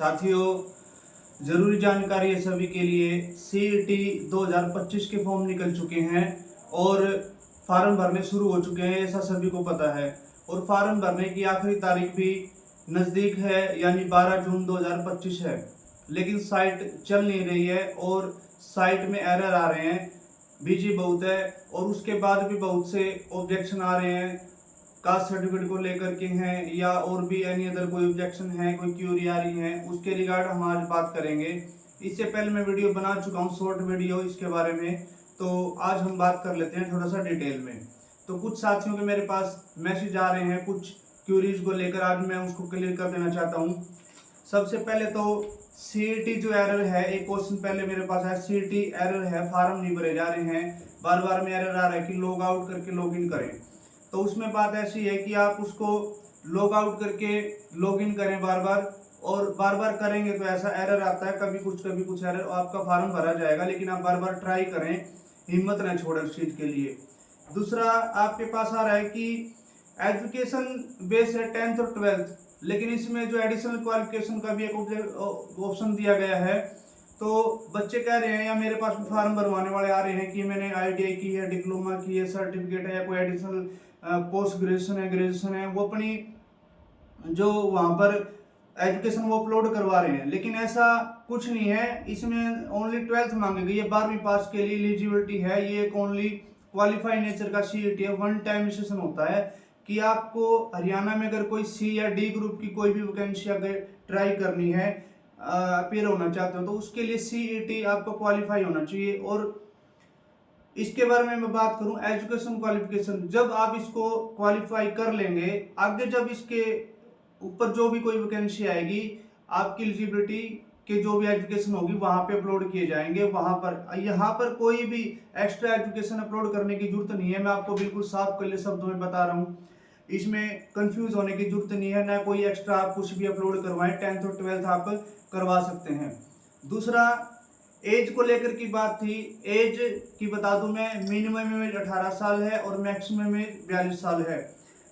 साथियों, जरूरी जानकारी है सभी के लिए। सीईटी 2025 के फॉर्म निकल चुके हैं और फार्म भरने शुरू हो चुके हैं, ऐसा सभी को पता है। और फार्म भरने की आखिरी तारीख भी नज़दीक है, यानी 12 जून 2025 है। लेकिन साइट चल नहीं रही है और साइट में एरर आ रहे हैं, बिजी बहुत है। और उसके बाद भी बहुत से ऑब्जेक्शन आ रहे हैं, कास्ट सर्टिफिकेट को लेकर के हैं या और भी एनी अदर कोई ऑब्जेक्शन है, कोई क्यूरी आ रही है, उसके रिगार्ड हम आज बात करेंगे। इससे पहले मैं वीडियो बना चुका हूँ, शॉर्ट वीडियो इसके बारे में, तो आज हम बात कर लेते हैं थोड़ा सा डिटेल में। तो कुछ साथियों के मेरे पास मैसेज आ रहे हैं कुछ क्यूरीज को लेकर, आज मैं उसको क्लियर कर देना चाहता हूँ। सबसे पहले तो सीईटी जो एरर है, एक क्वेश्चन पहले मेरे पास है, सीईटी एरर है, फार्म नहीं भरे जा रहे हैं, बार बार में एरर आ रहा है कि लॉग आउट करके लॉग इन करें। तो उसमें बात ऐसी है कि आप उसको लॉग आउट करके लॉग इन करें बार बार, और बार बार करेंगे तो ऐसा एरर आता है, कभी कुछ एरर, आपका फार्म भरा जाएगा। लेकिन आप बार बार ट्राई करें, हिम्मत न छोड़ें उस चीज़ के लिए। दूसरा आपके पास आ रहा है कि एजुकेशन बेस है 10th और 12th, लेकिन इसमें जो एडिशनल क्वालिफिकेशन का भी एक ऑप्शन दिया गया है। तो बच्चे कह रहे हैं या मेरे पास भी फार्म भरवाने वाले आ रहे हैं कि मैंने आईटीआई की है, डिप्लोमा की है, सर्टिफिकेट है, या कोई एडिशनल पोस्ट ग्रेजुएशन है, ग्रेजुएशन है, वो अपनी जो वहाँ पर एजुकेशन वो अपलोड करवा रहे हैं। लेकिन ऐसा कुछ नहीं है, इसमें ओनली 12th मांगी गई है, 12वीं पास के लिए एलिजिबिलिटी है। ये एक ओनली क्वालिफाई नेचर का सीईटी है, वन टाइम सेशन होता है कि आपको हरियाणा में अगर कोई सी या डी ग्रुप की कोई भी वैकेंसी अगर ट्राई करनी है, अपेयर होना चाहते हो, तो उसके लिए सीईटी आपको क्वालिफाई होना चाहिए। और इसके बारे में मैं बात करूं, एजुकेशन क्वालिफिकेशन, जब आप इसको क्वालिफाई कर लेंगे, आगे जब इसके ऊपर जो भी कोई वैकेंसी आएगी, आपकी एलिजिबिलिटी के जो भी एजुकेशन होगी वहां पे अपलोड किए जाएंगे। वहां पर यहाँ पर कोई भी एक्स्ट्रा एजुकेशन अपलोड करने की जरूरत नहीं है, मैं आपको बिल्कुल साफ कले शब्दों में बता रहा हूँ। इसमें कंफ्यूज होने की जरूरत नहीं है, ना कोई एक्स्ट्रा आप कुछ भी अपलोड करवाएं, 10th और 12th आप करवा सकते हैं। दूसरा एज को लेकर की बात थी, एज की बता दूं मैं, मिनिमम में 18 साल है और मैक्सिमम में 42 साल है।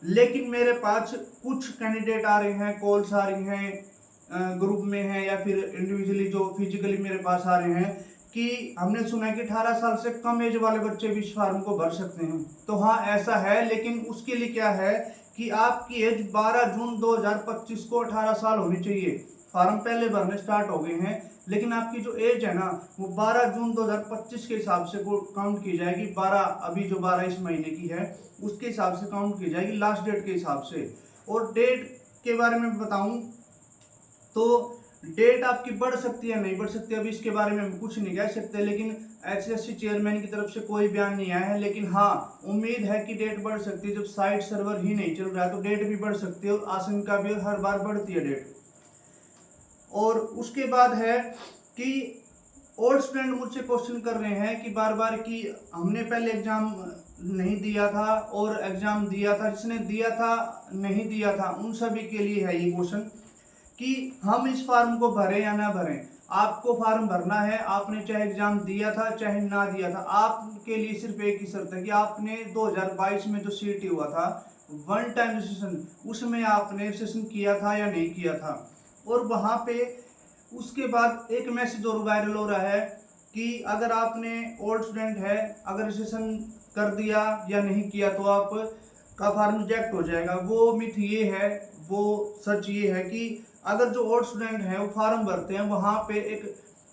लेकिन मेरे पास कुछ कैंडिडेट आ रहे हैं, कॉल्स आ रही हैं, ग्रुप में हैं या फिर इंडिविजुअली जो फिजिकली मेरे पास आ रहे हैं कि हमने सुना है कि 18 साल से कम एज वाले बच्चे भी इस फार्म को भर सकते हैं। तो हाँ, ऐसा है, लेकिन उसके लिए क्या है कि आपकी एज 12 जून 2025 को 18 साल होनी चाहिए। फार्म पहले भरने स्टार्ट हो गए हैं, लेकिन आपकी जो एज है ना, वो 12 जून 2025 के हिसाब से काउंट की जाएगी। 12 अभी जो 12 इस महीने की है उसके हिसाब से काउंट की जाएगी, लास्ट डेट के हिसाब से। और डेट के बारे में बताऊं तो डेट आपकी बढ़ सकती है, नहीं बढ़ सकती, अभी इसके बारे में हम कुछ नहीं कह सकते। लेकिन एचएससी चेयरमैन की तरफ से कोई बयान नहीं आया है। लेकिन हाँ, उम्मीद है कि डेट बढ़ सकती है। जब साइट सर्वर ही नहीं चल रहा है तो डेट भी बढ़ सकती है, और आशंका भी हर बार बढ़ती है डेट। और उसके बाद है कि ओल्ड स्टूडेंट मुझसे क्वेश्चन कर रहे हैं कि बार बार कि हमने पहले एग्जाम नहीं दिया था और एग्जाम दिया था, जिसने दिया था नहीं दिया था, उन सभी के लिए है ये क्वेश्चन कि हम इस फार्म को भरें या ना भरें। आपको फार्म भरना है, आपने चाहे एग्जाम दिया था चाहे ना दिया था। आपके लिए सिर्फ एक ही शर्त है कि आपने 2022 में जो सीईटी हुआ था वन टाइम सेशन, उसमें आपने सेशन किया था या नहीं किया था। और वहाँ पे उसके बाद एक मैसेज और वायरल हो रहा है कि अगर आपने ओल्ड स्टूडेंट है, अगर सेशन कर दिया या नहीं किया तो आप का फार्म रिजेक्ट हो जाएगा। वो मिथ ये है, वो सच ये है कि अगर जो ओल्ड स्टूडेंट है वो फार्म भरते हैं, वहाँ पे एक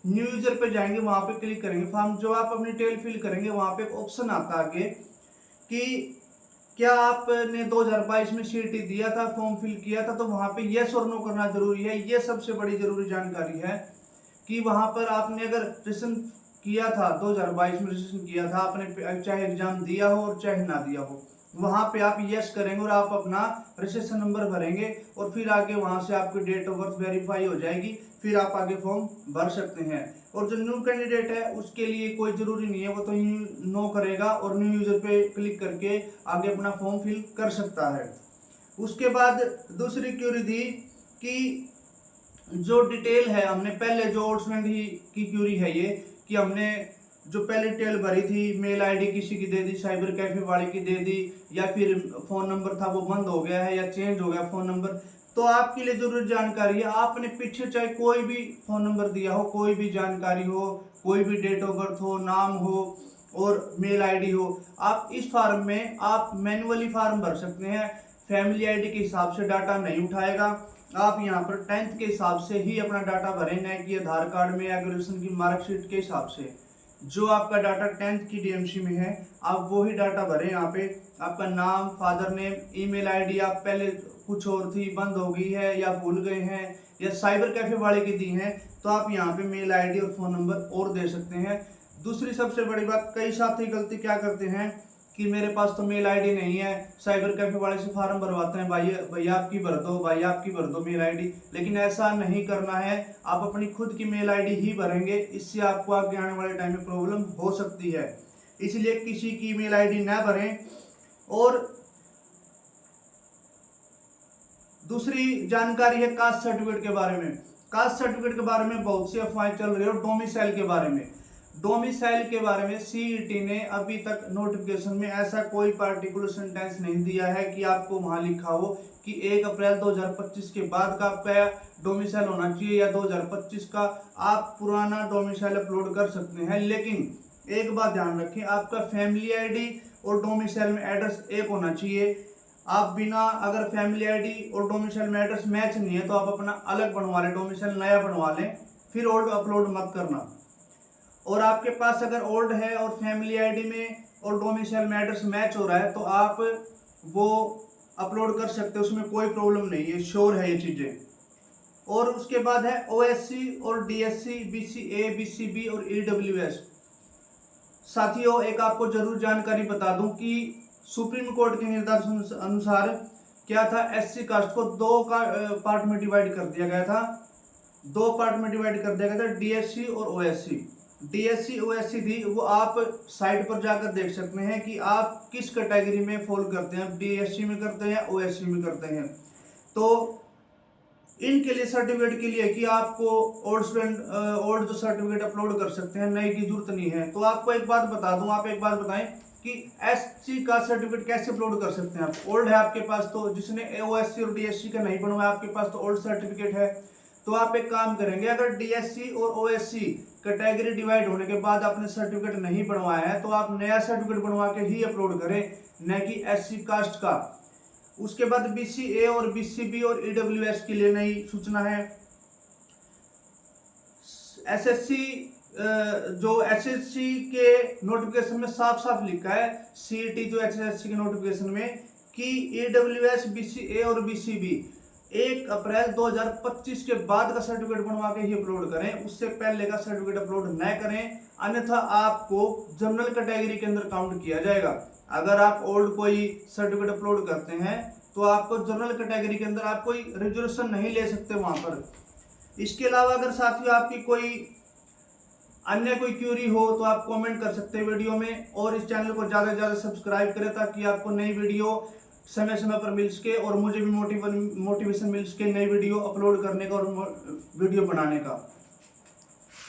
न्यू यूजर पे जाएंगे, वहाँ पे क्लिक करेंगे, फॉर्म जो आप अपनी डिटेल फिल करेंगे, वहाँ पे एक ऑप्शन आता है आगे कि क्या आपने 2022 में सीईटी दिया था, फॉर्म फिल किया था, तो वहाँ पे यस और नो करना जरूरी है। ये सबसे बड़ी जरूरी जानकारी है कि वहाँ पर आपने अगर रजिस्ट्रेशन किया था, 2022 में रजिस्ट्रेशन किया था आपने, चाहे एग्जाम दिया हो और चाहे ना दिया हो, वहाँ पे आप यस करेंगे और आप अपना रजिस्ट्रेशन नंबर भरेंगे, और फिर आगे वहाँ से आपकी डेट ऑफ बर्थ वेरीफाई हो जाएगी, फिर आप आगे फॉर्म भर सकते हैं। और जो न्यू कैंडिडेट है उसके लिए कोई ज़रूरी नहीं है, वो तो नो करेगा और न्यू यूज़र पे क्लिक करके आगे अपना फॉर्म फिल कर सकता है। उसके बाद दूसरी क्यूरी थी कि जो डिटेल है, हमने पहले जो ओल्ड स्टूडेंट ही की क्यूरी है ये कि हमने जो पहले डिटेल भरी थी, मेल आईडी किसी की दे दी, साइबर कैफे वाले की दे दी, या फिर फ़ोन नंबर था वो बंद हो गया है या चेंज हो गया फ़ोन नंबर, तो आपके लिए जरूरी जानकारी है, आपने पीछे चाहे कोई भी फ़ोन नंबर दिया हो, कोई भी जानकारी हो, कोई भी डेट ऑफ बर्थ हो, नाम हो और मेल आईडी हो, आप इस फॉर्म में आप मैन्युअली फॉर्म भर सकते हैं। फैमिली आईडी के हिसाब से डाटा नहीं उठाएगा। आप यहाँ पर 10th के हिसाब से ही अपना डाटा भरें, न कि आधार कार्ड में या ग्रेजुएशन की मार्कशीट के हिसाब से। जो आपका डाटा 10th की डीएमसी में है आप वो ही डाटा भरें। यहाँ पे आपका नाम, फादर नेम, ईमेल आईडी आप पहले कुछ और थी, बंद हो गई है या भूल गए हैं या साइबर कैफे वाले की दी हैं, तो आप यहाँ पे मेल आईडी और फ़ोन नंबर और दे सकते हैं। दूसरी सबसे बड़ी बात, कई साथी गलती क्या करते हैं कि मेरे पास तो मेल आईडी नहीं है, साइबर कैफे वाले से फॉर्म भरवाते हैं, भैया आपकी भर दो, भाई आपकी भर दो मेल आईडी। लेकिन ऐसा नहीं करना है, आप अपनी खुद की मेल आईडी ही भरेंगे, इससे आपको आगे आने वाले टाइम में प्रॉब्लम हो सकती है। इसलिए किसी की मेल आईडी न भरें। और दूसरी जानकारी है कास्ट सर्टिफिकेट के बारे में। कास्ट सर्टिफिकेट के बारे में बहुत सी अफवाहें चल रही है। और डोमिसाइल के बारे में, डोमिसाइल के बारे में सीईटी ने अभी तक नोटिफिकेशन में ऐसा कोई पार्टिकुलर सेंटेंस नहीं दिया है कि आपको वहां लिखा हो कि 1 अप्रैल 2025 के बाद का आपका डोमिसाइल होना चाहिए या 2025 का। आप पुराना डोमिसाइल अपलोड कर सकते हैं, लेकिन एक बात ध्यान रखें, आपका फैमिली आईडी और डोमिसाइल में एड्रेस एक होना चाहिए। आप बिना, अगर फैमिली आईडी और डोमिसाइल में एड्रेस मैच नहीं है तो आप अपना अलग बनवा लें, डोमिसाइल नया बनवा लें, फिर ओल्ड अपलोड मत करना। और आपके पास अगर ओल्ड है और फैमिली आईडी में और डोमिसाइल में एड्रेस मैच हो रहा है तो आप वो अपलोड कर सकते हो, उसमें कोई प्रॉब्लम नहीं है, श्योर है ये चीज़ें। और उसके बाद है ओएससी और डीएससी, बीसीए, बीसीबी और ईडब्ल्यूएस। साथियों, एक आपको जरूर जानकारी बता दूं कि सुप्रीम कोर्ट के निर्देश अनुसार क्या था, एससी कास्ट को दो पार्ट में डिवाइड कर दिया गया था। दो पार्ट में डिवाइड कर दिया गया था, डीएससी और ओएससी। डीएससी ओएससी थी वो आप साइट पर जाकर देख सकते हैं कि आप किस कैटेगरी में फॉल करते हैं, डीएससी में करते हैं, ओएससी में करते हैं। तो इनके लिए सर्टिफिकेट के लिए कि आपको ओल्ड जो सर्टिफिकेट अपलोड कर सकते हैं, नई की जरूरत नहीं है। तो आपको एक बात बता दूं, आप एक बात बताएं कि एससी का सर्टिफिकेट कैसे अपलोड कर सकते हैं। आप ओल्ड है आपके पास, तो जिसने ओएससी और डीएससी का नहीं बनवाया आपके पास तो ओल्ड सर्टिफिकेट है, तो आप एक काम करेंगे, अगर डीएससी और ओएससी कैटेगरी डिवाइड होने के बाद आपने सर्टिफिकेट नहीं बनवाया है तो आप नया सर्टिफिकेट बनवा के ही अपलोड करें, न कि एससी कास्ट का। उसके बाद बीसीए और बीसीबी और ईडब्ल्यूएस के लिए नई सूचना है। एसएससी, जो एसएससी के नोटिफिकेशन में साफ साफ लिखा है, सीईटी जो एसएससी के नोटिफिकेशन में, कि ईडब्ल्यूएस, बीसीए और बीसीबी 1 अप्रैल 2025 के बाद का सर्टिफिकेट बनवा के ही अपलोड करें, उससे पहले का सर्टिफिकेट अपलोड न करें, अन्यथा आपको जनरल कैटेगरी के अंदर काउंट किया जाएगा। अगर आप ओल्ड कोई सर्टिफिकेट अपलोड करते हैं तो आपको जनरल कैटेगरी के अंदर आप कोई रिजर्वेशन नहीं ले सकते वहां पर। इसके अलावा अगर साथियों आपकी कोई अन्य कोई क्यूरी हो तो आप कमेंट कर सकते हैं वीडियो में, और इस चैनल को ज़्यादा से ज़्यादा सब्सक्राइब करें ताकि आपको नई वीडियो समय समय पर मिल सके और मुझे भी मोटिवेशन मिल सके नई वीडियो अपलोड करने का और वीडियो बनाने का।